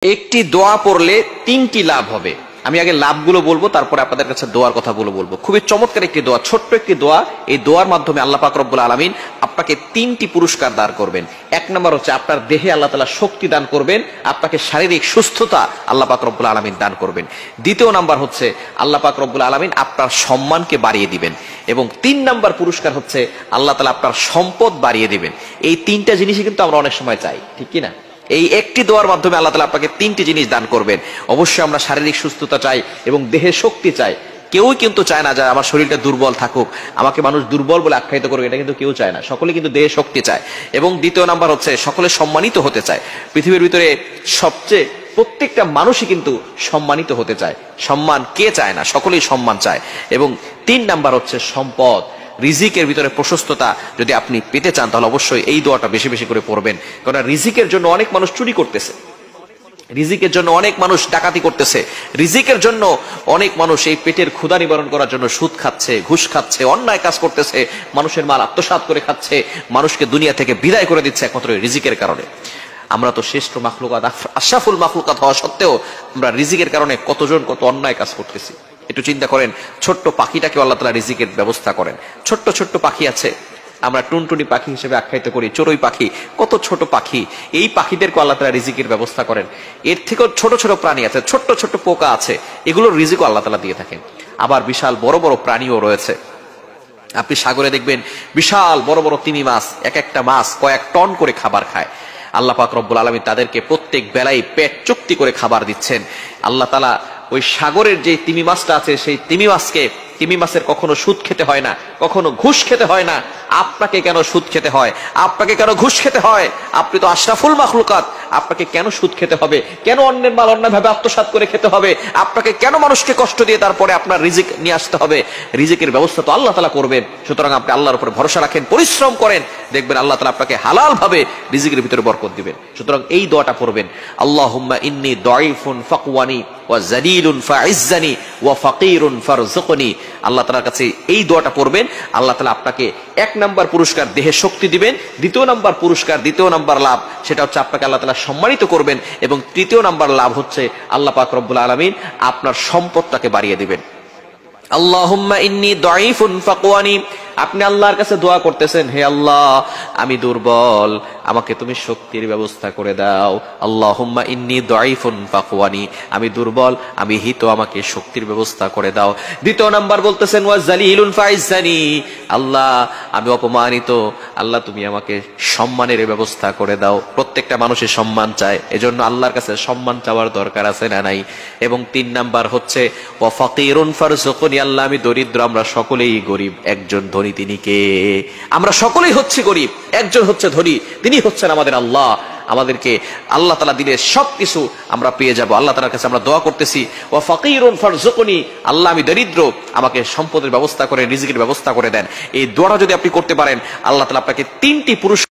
একটি দোয়া পড়লে তিনটি লাভ হবে। আমি আগে লাভগুলো বলবো, তারপরে আপনাদের কাছে দোয়ার কথাগুলো বলবো। খুবই চমৎকার একটি দোয়া, ছোট্ট একটি দোয়া। এই দোয়ার মাধ্যমে আল্লাহ পাক রব্বুল আলামিন আপনাকে তিনটি পুরস্কার দান করবেন। এক নম্বর হচ্ছে আপনার দেহে আল্লাহ তাআলা শক্তি দান করবেন, আপনাকে শারীরিক সুস্থতা আল্লাহ পাক রব্বুল আলামিন দান করবেন। দ্বিতীয় নাম্বার হচ্ছে আল্লাহ পাক রব্বুল আলামিন আপনার সম্মানকে বাড়িয়ে দিবেন। এবং তিন নাম্বার পুরস্কার হচ্ছে আল্লাহ তাআলা আপনার সম্পদ বাড়িয়ে দিবেন। এই তিনটা জিনিসই কিন্তু আমরা অনেক সময় চাই, ঠিক কি না? এই একটি দোয়ার মাধ্যমে আল্লাহ তাআলা আপনাকে তিনটি জিনিস দান করবেন। অবশ্যই আমরা শারীরিক সুস্থতা চাই এবং দেহে শক্তি চাই। কেউই কিন্তু চায় না যে আমার শরীরটা দুর্বল থাকুক, আমাকে মানুষ দুর্বল বলে আখ্যায়িত করবে, এটা কিন্তু কেউ চায় না। সকলে কিন্তু দেহে শক্তি চায়। এবং দ্বিতীয় নাম্বার হচ্ছে সকলে সম্মানিত হতে চায়। পৃথিবীর ভিতরে সবচেয়ে প্রত্যেকটা মানুষই কিন্তু সম্মানিত হতে চায়। সম্মান কে চায় না? সকলেই সম্মান চায়। এবং তিন নাম্বার হচ্ছে সম্পদ, রিজিকের ভিতরে প্রশস্ততা যদি আপনি পেতে চান তাহলে অবশ্যই এই দোয়াটা বেশি বেশি করে পড়বেন। কারণ রিজিকের জন্য অনেক মানুষ চুরি করতেছে, রিজিকের জন্য অনেক মানুষ ডাকাতি করতেছে, রিজিকের জন্য অনেক মানুষ এই পেটের ক্ষুধা নিবারণ করার জন্য সুদ খাচ্ছে, ঘুষ খাচ্ছে, অন্যায় কাজ করতেছে, মানুষের মাল আত্মসাৎ করে খাচ্ছে, মানুষকে দুনিয়া থেকে বিদায় করে দিচ্ছে একমাত্র রিজিকের কারণে। আমরা তো শ্রেষ্ঠ মাখলুকাত, আশরাফুল মাখলুকাত হওয়া সত্ত্বেও আমরা রিজিকের কারণে কতজন কত অন্যায় কাজ করতেছি। একটু চিন্তা করেন, ছোট্ট পাখিটাকে আল্লাহ তাআলা রিজিকের ব্যবস্থা করেন। ছোট্ট ছোট্ট পাখি আছে, আমরা টুনটুনি পাখি হিসেবে আখ্যায়িত করি, চড়ুই পাখি, কত ছোট পাখি। এই পাখিদেরকে আল্লাহ তাআলা রিজিকের ব্যবস্থা করেন। এর থেকেও ছোট ছোট প্রাণী আছে, ছোট্ট ছোট্ট পোকা আছে, এগুলোর রিজিকও আল্লাহ তাআলা দিয়ে থাকেন। আবার বিশাল বড় বড় প্রাণীও রয়েছে। আপনি সাগরে দেখবেন বিশাল বড় বড় তিমি মাছ, এক একটা মাছ কয়েক টন করে খাবার খায়। আল্লাহ পাক রব্বুল আলামিন তাদেরকে প্রত্যেক বেলায় পেট চুক্তি করে খাবার দিচ্ছেন। আল্লাহ তাআলা ওই সাগরের যে তিমি মাছটা আছে, সেই তিমি মাছের কখনো সুদ খেতে হয় না, কখনো ঘুষ খেতে হয় না। আপনাকে কেন সুদ খেতে হয়? আপনাকে কেন ঘুষ খেতে হয়? আপনি তো আশরাফুল মাখলুকাত, আপনাকে কেন সুদ খেতে হবে? কেন অন্যের মাল অন্যভাবে আত্মসাৎ করে খেতে হবে? আপনাকে কেন মানুষকে কষ্ট দিয়ে তারপরে আপনার রিজিক নিয়ে আসতে হবে? রিজিকের ব্যবস্থা তো আল্লাহ তাআলা করবেন। সুতরাং আপনি আল্লাহর উপরে ভরসা রাখেন, পরিশ্রম করেন, দেখবেন আল্লাহ তাআলা আপনাকে হালাল ভাবে রিজিকের ভিতরে বরকত দিবেন। সুতরাং এই দোয়াটা পড়বেন, আল্লাহুম্মা ইন্নী দাঈফুন ফাকওয়ানি ওয়া যালিলুন ফাইজ্জানি ওয়া ফাকিরুন ফারযুকনি। আল্লাহ তাআলার কাছে এই দোয়াটা পড়বেন, আল্লাহ তাআলা আপনাকে এক নাম্বার পুরস্কার দেহে শক্তি দিবেন, দ্বিতীয় নাম্বার পুরস্কার, দ্বিতীয় নাম্বার লাভ সেটা হচ্ছে আপনাকে আল্লাহ তাআলা সম্মানিত করবেন, এবং তৃতীয় নাম্বার লাভ হচ্ছে আল্লাহ পাক রব্বুল আলামিন আপনার সম্পদটাকে বাড়িয়ে দিবেন। আল্লাহুম্মা ইন্নী দাঈফুন ফাকওয়ানি। আপনি আল্লাহর কাছে দোয়া করতেছেন, হে আল্লাহ আমি দুর্বল, আমাকে তুমি শক্তির ব্যবস্থা করে দাও। আল্লাহুম্মা ইন্নী দাঈফুন ফাকওয়ানি, আমি দুর্বল, আমি হিত, আমাকে শক্তির ব্যবস্থা করে দাও। দ্বিতীয় নাম্বার বলতেছেন ওয়া যালিলুন ফাইজ্জানি, আল্লাহ আমি অপমানিত, আল্লাহ তুমি আমাকে সম্মানের ব্যবস্থা করে দাও। প্রত্যেকটা মানুষের সম্মান চায়, এজন্য আল্লাহর কাছে সম্মান চাওয়ার দরকার আছে না নাই? এবং তিন নাম্বার হচ্ছে ওয়া ফাকিরুন ফারযুকনি, আল্লাহ আমি দরিদ্র, আমরা সকলেই গরিব, একজন ধনী তিনি কে? আমরা সকলেই হচ্ছে গরিব, একজন হচ্ছে ধনী, তিনি হচ্ছেন আমাদের আল্লাহ। আমাদেরকে আল্লাহ তাআলা দিলে সবকিছু আমরা পেয়ে যাব। আল্লাহ তাআলার কাছে আমরা দোয়া করতেছি ওয়া ফাকিরুন ফারযুকনি, আল্লাহ আমি দরিদ্র, আমাকে সম্পদের ব্যবস্থা করে, রিজিকের ব্যবস্থা করে দেন। এই দোয়াটা যদি আপনি করতে পারেন, আল্লাহ তাআলা আপনাকে তিনটি পুরস্কার